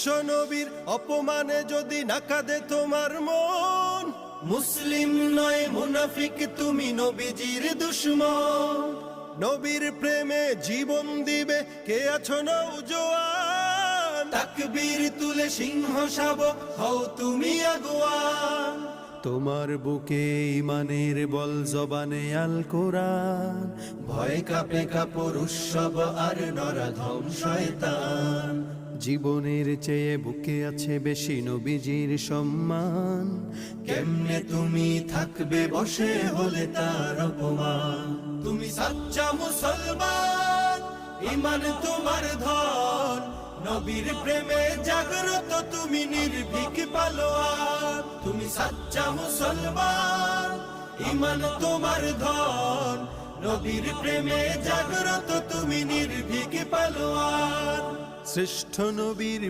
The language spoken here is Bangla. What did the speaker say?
বিশ্ব নবীর অপমানে যদি না কাঁদে তোমার মন, মুসলিম নয় মুনাফিক তুমি নবীজির দুশমন। নবীর প্রেমে জীবন দিবে কে আছো নওজোয়ান, তাকবীর তুলে সিংহ শাবক হও তুমি আগুয়ান। তোমার বুকে ইমানের বল জবানে আল কোরআন, ভয় কাঁপে কাপড় উৎসব আর নরাধম শয়তান। জীবনের চেয়ে বুকে আছে বেশি নবীজির সম্মান, কেমনে তুমি থাকবে বসে হলে তার অপমান। তুমি সাচ্চা মুসলমান, ইমান তোমার ধন, নবীর প্রেমে জাগ্রত তুমি নির্ভীক পালোয়ান। তুমি সাচ্চা মুসলমান, ইমান তোমার ধন, নবীর প্রেমে জাগ্রত তুমি নির্ভীক পালোয়ান। শ্রেষ্ঠ নবীর